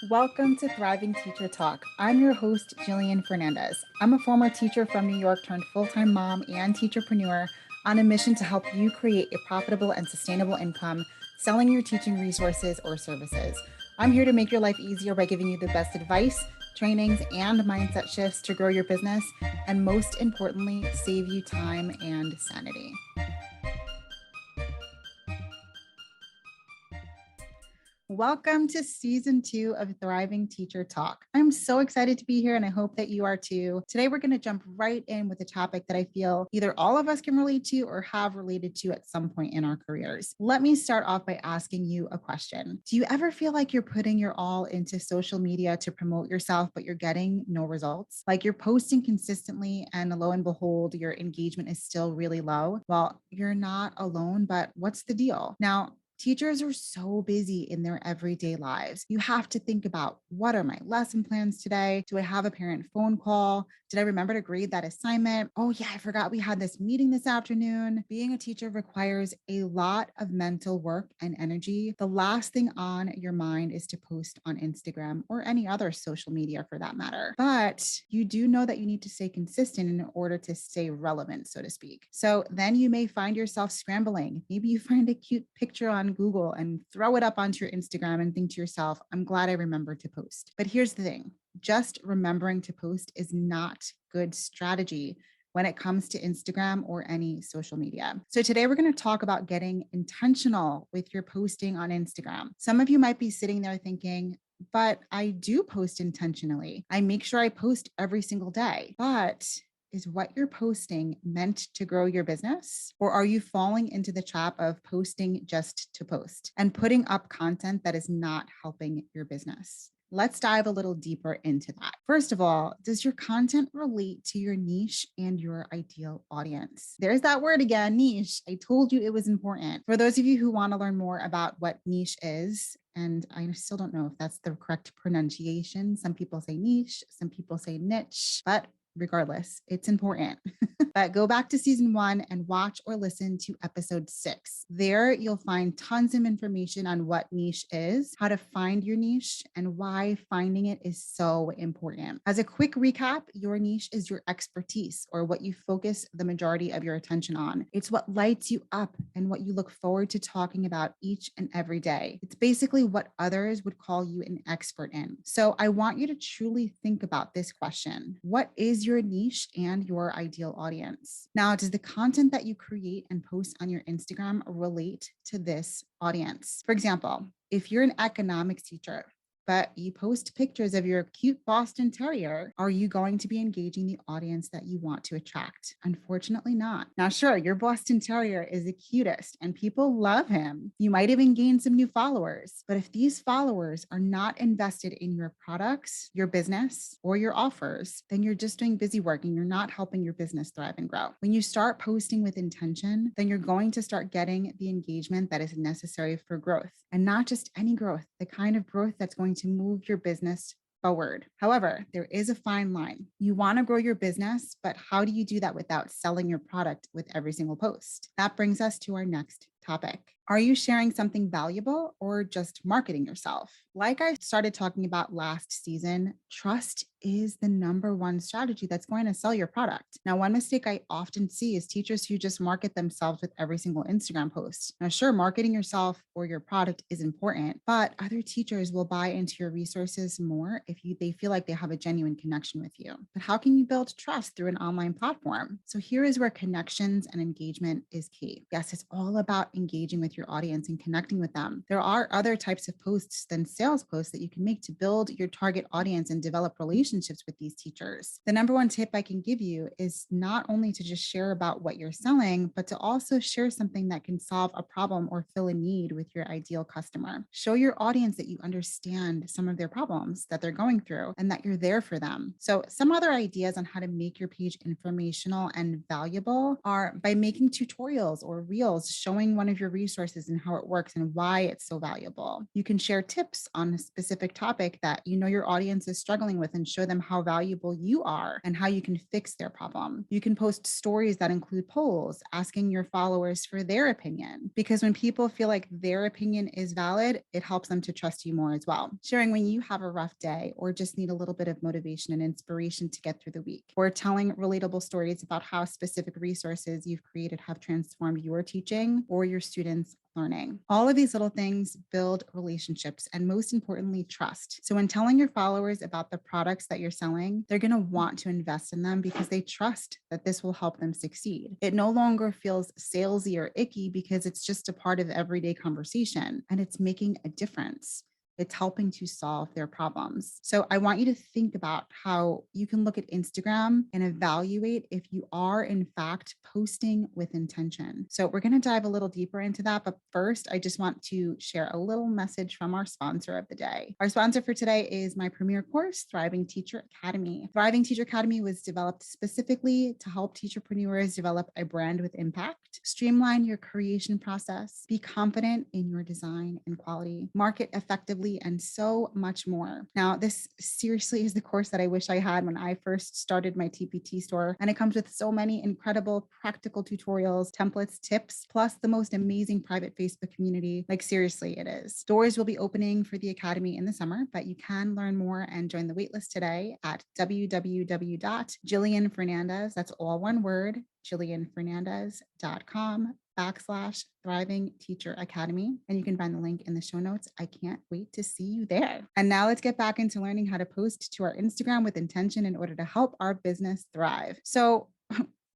Welcome to Thriving Teacher Talk. I'm your host, Jillian Fernandez. I'm a former teacher from New York turned full-time mom and teacherpreneur on a mission to help you create a profitable and sustainable income selling your teaching resources or services. I'm here to make your life easier by giving you the best advice, trainings, and mindset shifts to grow your business, and most importantly, save you time and sanity. Welcome to season 2 of Thriving Teacher Talk. I'm so excited to be here and I hope that you are too. Today, we're going to jump right in with a topic that I feel either all of us can relate to or have related to at some point in our careers. Let me start off by asking you a question. Do you ever feel like you're putting your all into social media to promote yourself, but you're getting no results? Like you're posting consistently and lo and behold, your engagement is still really low? Well, you're not alone, but what's the deal? Now, teachers are so busy in their everyday lives. You have to think about, what are my lesson plans today? Do I have a parent phone call? Did I remember to grade that assignment? Oh yeah, I forgot we had this meeting this afternoon. Being a teacher requires a lot of mental work and energy. The last thing on your mind is to post on Instagram or any other social media for that matter. But you do know that you need to stay consistent in order to stay relevant, so to speak. So then you may find yourself scrambling. Maybe you find a cute picture on Google and throw it up onto your Instagram and think to yourself, I'm glad I remembered to post. But here's the thing, just remembering to post is not good strategy when it comes to Instagram or any social media. So today we're going to talk about getting intentional with your posting on Instagram. Some of you might be sitting there thinking, but I do post intentionally. I make sure I post every single day. But is what you're posting meant to grow your business? Or are you falling into the trap of posting just to post and putting up content that is not helping your business? Let's dive a little deeper into that. First of all, does your content relate to your niche and your ideal audience? There's that word again, niche. I told you it was important. For those of you who want to learn more about what niche is, and I still don't know if that's the correct pronunciation. Some people say niche, some people say niche, but regardless, it's important. But go back to season 1 and watch or listen to episode 6. There you'll find tons of information on what niche is, how to find your niche, and why finding it is so important. As a quick recap, your niche is your expertise or what you focus the majority of your attention on. It's what lights you up and what you look forward to talking about each and every day. It's basically what others would call you an expert in. So I want you to truly think about this question. What is your niche and your ideal audience? Now, does the content that you create and post on your Instagram relate to this audience? For example, if you're an economics teacher, but you post pictures of your cute Boston Terrier, are you going to be engaging the audience that you want to attract? Unfortunately not. Now, sure, your Boston Terrier is the cutest and people love him. You might even gain some new followers, but if these followers are not invested in your products, your business, or your offers, then you're just doing busy work and you're not helping your business thrive and grow. When you start posting with intention, then you're going to start getting the engagement that is necessary for growth, and not just any growth, the kind of growth that's going to move your business forward. However, there is a fine line. You want to grow your business, but how do you do that without selling your product with every single post? That brings us to our next topic. Are you sharing something valuable or just marketing yourself? Like I started talking about last season, trust is the number one strategy that's going to sell your product. Now, one mistake I often see is teachers who just market themselves with every single Instagram post. Now, sure, marketing yourself or your product is important, but other teachers will buy into your resources more if they feel like they have a genuine connection with you. But how can you build trust through an online platform? So here is where connections and engagement is key. Yes, it's all about engaging with your audience and connecting with them. There are other types of posts than sales posts that you can make to build your target audience and develop relationships with these teachers. The number one tip I can give you is not only to just share about what you're selling, but to also share something that can solve a problem or fill a need with your ideal customer. Show your audience that you understand some of their problems that they're going through and that you're there for them. So some other ideas on how to make your page informational and valuable are by making tutorials or reels showing one of your resources resources and how it works and why it's so valuable. You can share tips on a specific topic that you know your audience is struggling with and show them how valuable you are and how you can fix their problem. You can post stories that include polls, asking your followers for their opinion, because when people feel like their opinion is valid, it helps them to trust you more as well. Sharing when you have a rough day or just need a little bit of motivation and inspiration to get through the week, or telling relatable stories about how specific resources you've created have transformed your teaching or your students' learning. All of these little things build relationships and, most importantly, trust. So when telling your followers about the products that you're selling, they're going to want to invest in them because they trust that this will help them succeed. It no longer feels salesy or icky because it's just a part of everyday conversation and it's making a difference. It's helping to solve their problems. So I want you to think about how you can look at Instagram and evaluate if you are in fact posting with intention. So we're going to dive a little deeper into that. But first, I just want to share a little message from our sponsor of the day. Our sponsor for today is my premier course, Thriving Teacher Academy. Thriving Teacher Academy was developed specifically to help teacherpreneurs develop a brand with impact, streamline your creation process, be confident in your design and quality, market effectively, and so much more. Now, this seriously is the course that I wish I had when I first started my TPT store. And it comes with so many incredible practical tutorials, templates, tips, plus the most amazing private Facebook community. Like, seriously, it is. Doors will be opening for the Academy in the summer, but you can learn more and join the waitlist today at www.jillianfernandez, that's all one word, jillianfernandez.com/Thriving Teacher Academy. And you can find the link in the show notes. I can't wait to see you there. And now let's get back into learning how to post to our Instagram with intention in order to help our business thrive. So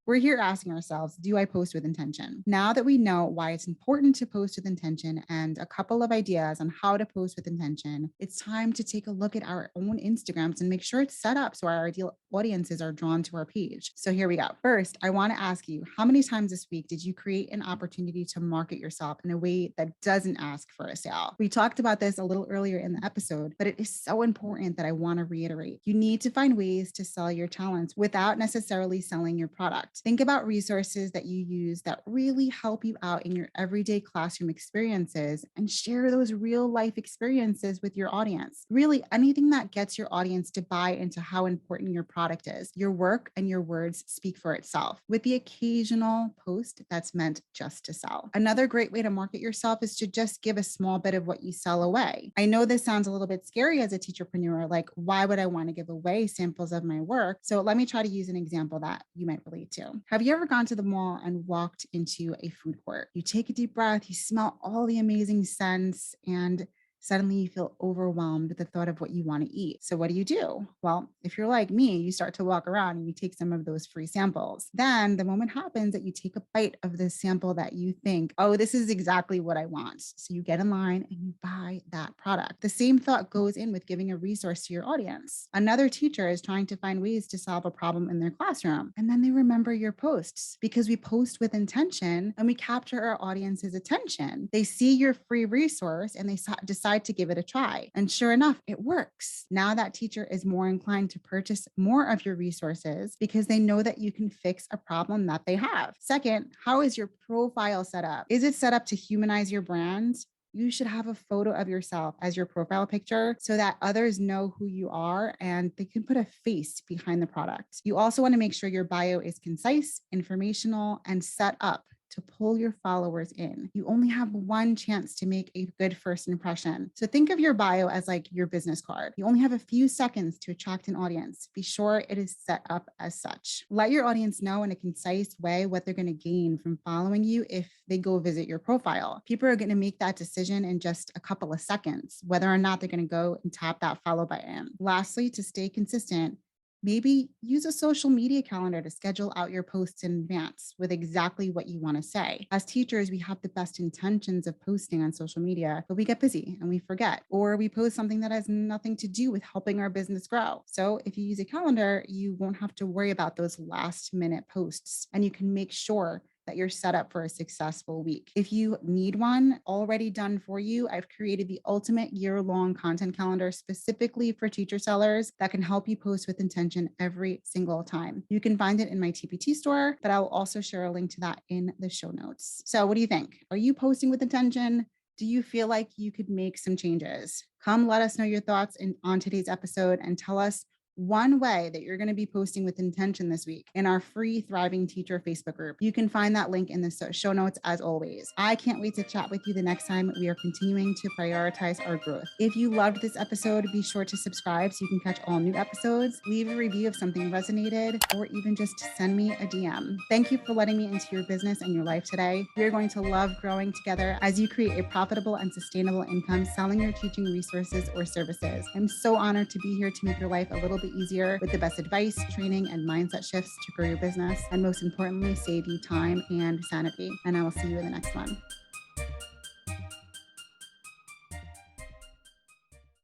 we're here asking ourselves, do I post with intention? Now that we know why it's important to post with intention and a couple of ideas on how to post with intention, it's time to take a look at our own Instagrams and make sure it's set up so our ideal audiences are drawn to our page. So here we go. First, I want to ask you, how many times this week did you create an opportunity to market yourself in a way that doesn't ask for a sale? We talked about this a little earlier in the episode, but it is so important that I want to reiterate. You need to find ways to sell your talents without necessarily selling your product. Think about resources that you use that really help you out in your everyday classroom experiences and share those real life experiences with your audience. Really, anything that gets your audience to buy into how important your product is. Your work and your words speak for itself, with the occasional post that's meant just to sell. Another great way to market yourself is to just give a small bit of what you sell away. I know this sounds a little bit scary as a teacherpreneur, like, why would I want to give away samples of my work? So let me try to use an example that you might relate to. Have you ever gone to the mall and walked into a food court? You take a deep breath, you smell all the amazing scents, and suddenly you feel overwhelmed with the thought of what you want to eat. So what do? Well, if you're like me, you start to walk around and you take some of those free samples. Then the moment happens that you take a bite of the sample that you think, oh, this is exactly what I want. So you get in line and you buy that product. The same thought goes in with giving a resource to your audience. Another teacher is trying to find ways to solve a problem in their classroom, and then they remember your posts because we post with intention and we capture our audience's attention. They see your free resource and they decide to give it a try. And sure enough, it works. Now that teacher is more inclined to purchase more of your resources because they know that you can fix a problem that they have. Second, how is your profile set up? Is it set up to humanize your brand? You should have a photo of yourself as your profile picture so that others know who you are and they can put a face behind the product. You also want to make sure your bio is concise, informational, and set up to pull your followers in. You only have one chance to make a good first impression. So think of your bio as like your business card. You only have a few seconds to attract an audience. Be sure it is set up as such. Let your audience know in a concise way what they're going to gain from following you if they go visit your profile. People are going to make that decision in just a couple of seconds, whether or not they're going to go and tap that follow button. Lastly, to stay consistent, maybe use a social media calendar to schedule out your posts in advance with exactly what you want to say. As teachers, we have the best intentions of posting on social media, but we get busy and we forget, or we post something that has nothing to do with helping our business grow. So if you use a calendar, you won't have to worry about those last minute posts and you can make sure that you're set up for a successful week. If you need one already done for you, I've created the ultimate year-long content calendar specifically for teacher sellers that can help you post with intention every single time. You can find it in my TPT store, but I'll also share a link to that in the show notes. So what do you think? Are you posting with intention? Do you feel like you could make some changes? Come let us know your thoughts on today's episode and tell us one way that you're going to be posting with intention this week in our free Thriving Teacher Facebook group. You can find that link in the show notes as always. I can't wait to chat with you the next time we are continuing to prioritize our growth. If you loved this episode, be sure to subscribe so you can catch all new episodes, leave a review if something resonated, or even just send me a DM. Thank you for letting me into your business and your life today. We are going to love growing together as you create a profitable and sustainable income selling your teaching resources or services. I'm so honored to be here to make your life a little bit easier with the best advice, training, and mindset shifts to grow your business, and most importantly, save you time and sanity. And I will see you in the next one.